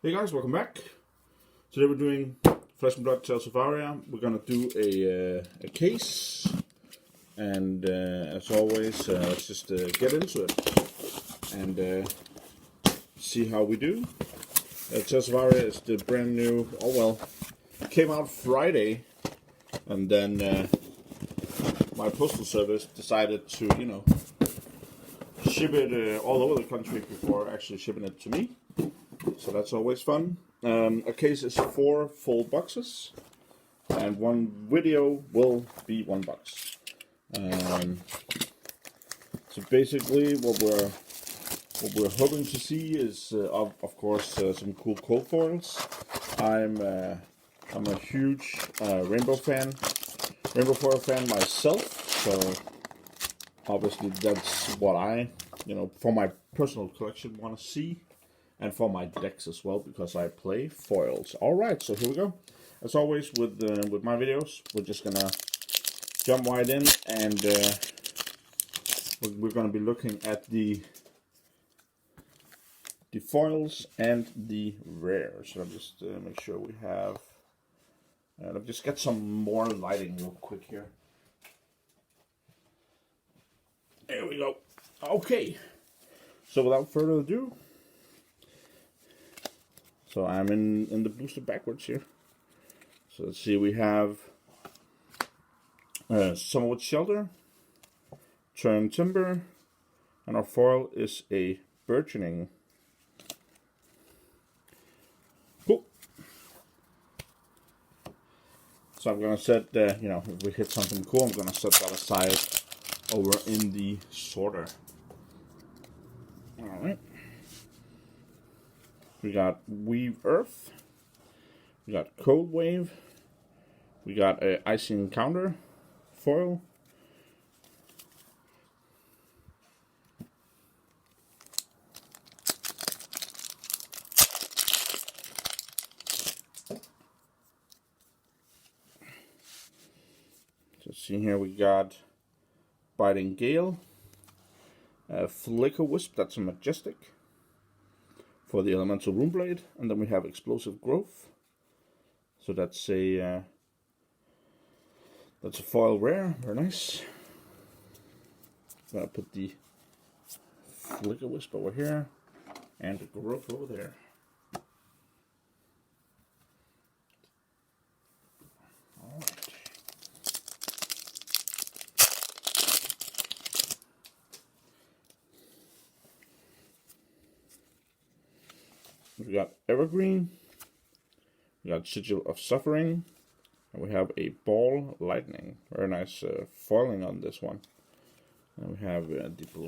Hey guys, welcome back. Today we're doing Flesh and Blood Tales of Aria. We're gonna do a case, and as always, let's just get into it and see how we do. Tales of Aria is the brand new. Oh well, it came out Friday, and then my postal service decided to, ship it all over the country before actually shipping it to me. So that's always fun. A case is 4 full boxes, and one video will be $1. So basically, what we're hoping to see is, of course, some cool cold foils. I'm a huge rainbow foil fan myself. So obviously that's what I, for my personal collection, want to see. And for my decks as well, because I play foils. Alright, so here we go. As always with my videos, we're just gonna jump right in, and we're gonna be looking at the foils and the rares. So I'll just make sure we have. Let me just get some more lighting real quick here. There we go. Okay. So without further ado. So I'm in the booster backwards here. So let's see, we have Summerwood Shelter, Turn Timber, and our foil is a Burgeoning. Cool. So I'm gonna set, if we hit something cool, I'm gonna set that aside over in the sorter. All right. We got Weave Earth, we got Cold Wave, we got a Icy Encounter foil, so see here we got Biting Gale, Flicker Wisp, that's a Majestic for the Elemental Runeblade, and then we have Explosive Growth. So that's a foil rare, very nice. I'm gonna put the Flicker Wisp over here and the Growth over there. Alright. We got Evergreen, we got Sigil of Suffering, and we have a Ball Lightning. Very nice foiling on this one. And we have the blue.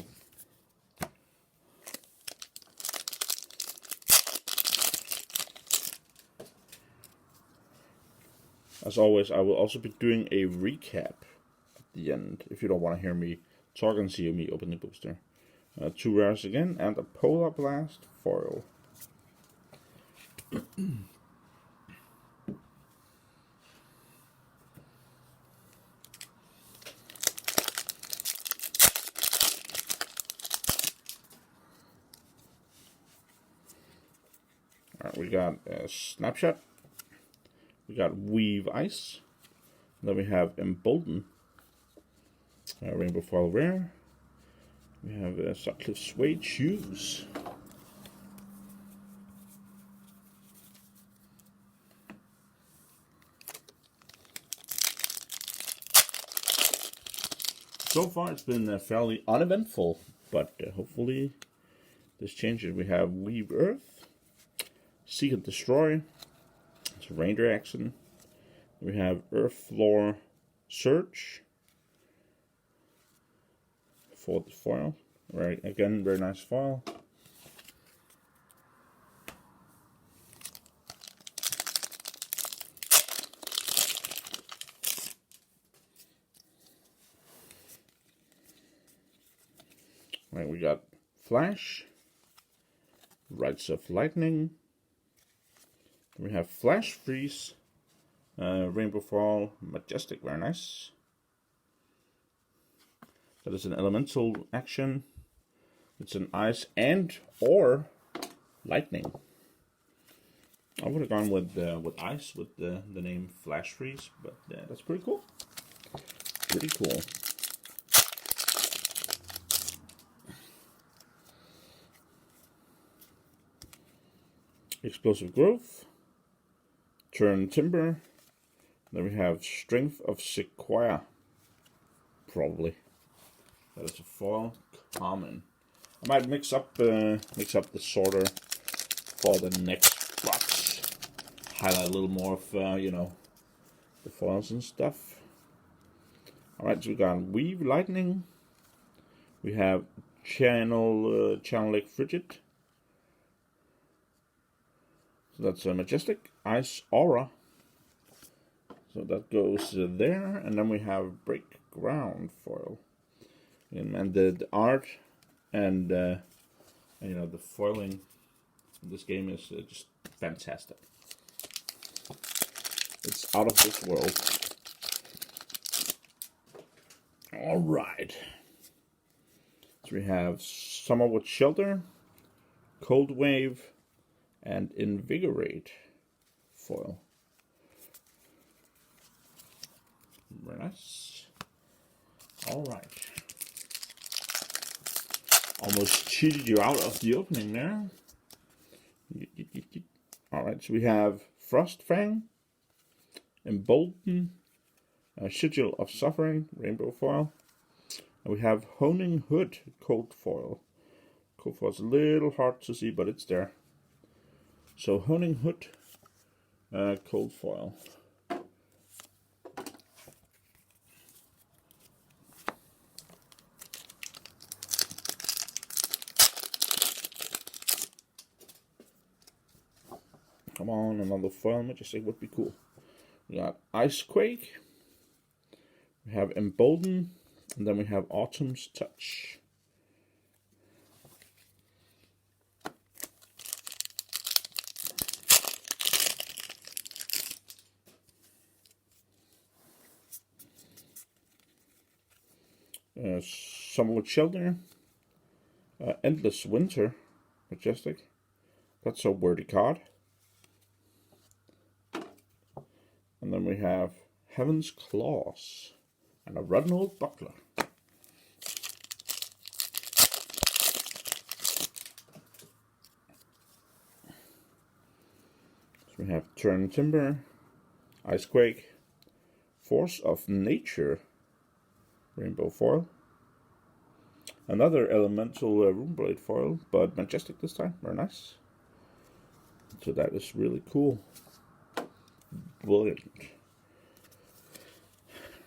As always, I will also be doing a recap at the end, if you don't want to hear me talk and see me open the booster. 2 rares again, and a Polar Blast foil. Alright, we got a Snapshot, we got Weave Ice, then we have Embolden, Rainbow Foil Rare, we have Sutcliffe Suede Shoes. So far it's been fairly uneventful, but hopefully this changes. We have Weave Earth, Seek and Destroy, it's a Ranger action. We have Earth Floor Search for the foil. Right, again, very nice foil. Right, we got Flash, Rites of Lightning. We have Flash Freeze, Rainbow Fall, Majestic, very nice. That is an elemental action. It's an ice and or lightning. I would have gone with ice with the name Flash Freeze, but that's pretty cool. Pretty cool. Explosive Growth, Turn Timber. Then we have Strength of Sequoia. Probably that is a foil common. I might mix up the sorter for the next box. Highlight a little more of you know, the foils and stuff. All right, so we got Weave Lightning. We have Channel Lake Frigid. So that's a Majestic Ice Aura. So that goes there, and then we have Break Ground foil, and the art and you know, the foiling in this game is just fantastic. It's out of this world. All right. So we have Summer with Shelter, Cold Wave, and Invigorate foil. Very nice. All right. Almost cheated you out of the opening there. All right, so we have Frost Fang, Embolden, Sigil of Suffering, rainbow foil. And we have Honing Hood, cold foil. Cold foil is a little hard to see, but it's there. So Honing Hood, cold foil. Come on, another foil Majestic would be cool. We got Icequake. We have Embolden, and then we have Autumn's Touch. Summer with Shelter. Endless Winter, Majestic. That's a wordy card. And then we have Heaven's Claws and a Rotten Old Buckler. So we have Turn Timber, Icequake, Force of Nature, rainbow foil. Another elemental Runeblade foil, but Majestic this time. Very nice. So that is really cool. Brilliant.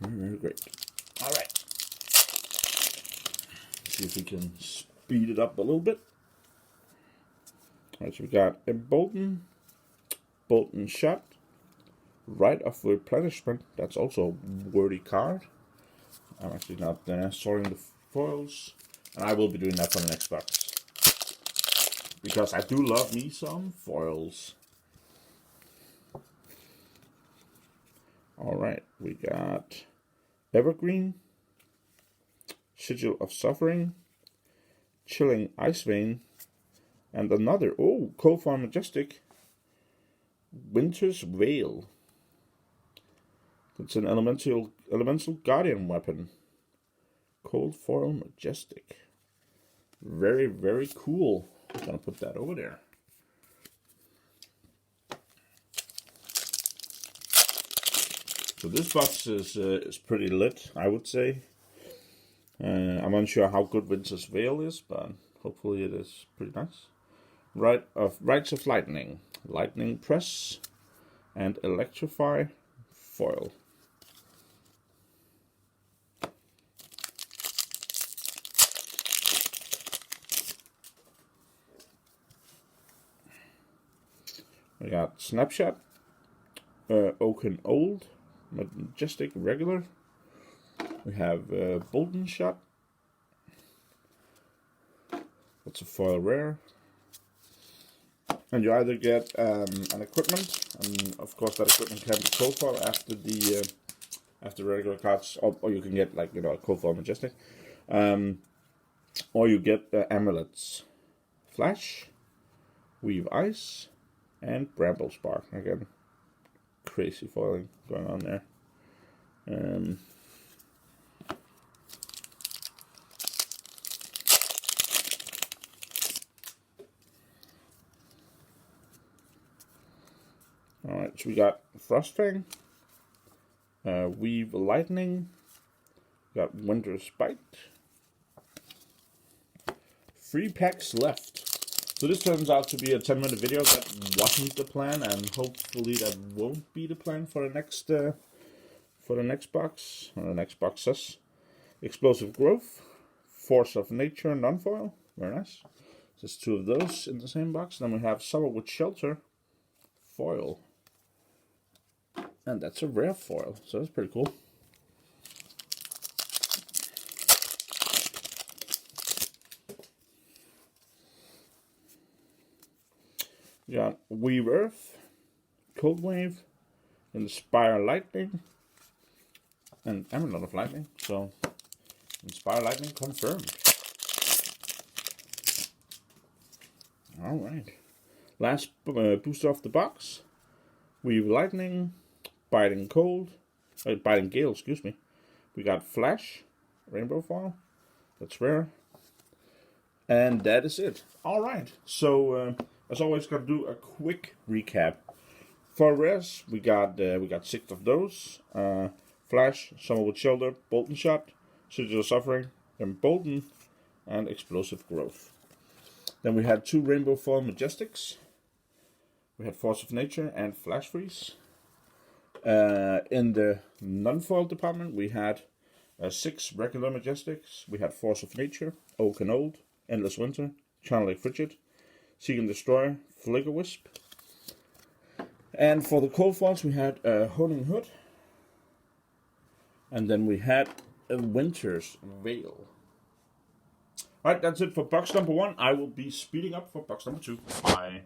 Very, very great. All right. See if we can speed it up a little bit. All right, so we got Embolden, Bolton Shot, Rite of Replenishment. That's also a wordy card. I'm actually not sorting the foils, and I will be doing that for the next box because I do love me some foils. All right, we got Evergreen, Sigil of Suffering, Chilling Ice Vein, and another, cold foil Majestic, Winter's Veil. It's an elemental guardian weapon. Cold foil Majestic. Very, very cool. I'm gonna put that over there. So this box is pretty lit, I would say. I'm unsure how good Winter's Veil is, but hopefully it is pretty nice. Rites of Lightning, Lightning Press, and Electrify foil. We got Snapshot, Oaken Old, Majestic Regular. We have Bolden Shot. That's a foil rare. And you either get an equipment, and of course that equipment can be cold foil after the regular cards, or you can get, like, you know, a cold foil Majestic, or you get amulets, Flash, Weave Ice, And Bramble Spark again. Crazy foiling going on there. Alright, so we got Frostfang, Weave Lightning, we got Winter Spite. 3 packs left. So this turns out to be a 10-minute video. That wasn't the plan, and hopefully that won't be the plan for the next box, or the next boxes. Explosive Growth, Force of Nature, non-foil, very nice. There's 2 of those in the same box. Then we have Summer with Shelter, foil. And that's a rare foil, so that's pretty cool. We got Weave Earth, Cold Wave, Inspire Lightning, and Amulet of Lightning. So, Inspire Lightning confirmed. Alright. Last booster off the box. Weave Lightning, Biting Gale, excuse me. We got Flash, Rainbow Foil. That's rare. And that is it. Alright. So, as always, got to do a quick recap. For rares, we got 6 of those. Flash, Summer with Shelter, Bolton Shot, Sigil of Suffering, Embolden, and Explosive Growth. Then we had 2 Rainbow Foil Majestics. We had Force of Nature and Flash Freeze. In the non-foil department, we had 6 regular Majestics. We had Force of Nature, Oak and Old, Endless Winter, Channel Frigid, Seek and Destroy, Flicker Wisp. And for the cold foils, we had Honing Hood. And then we had a Winter's Veil. Alright, that's it for box number 1. I will be speeding up for box number 2. Bye.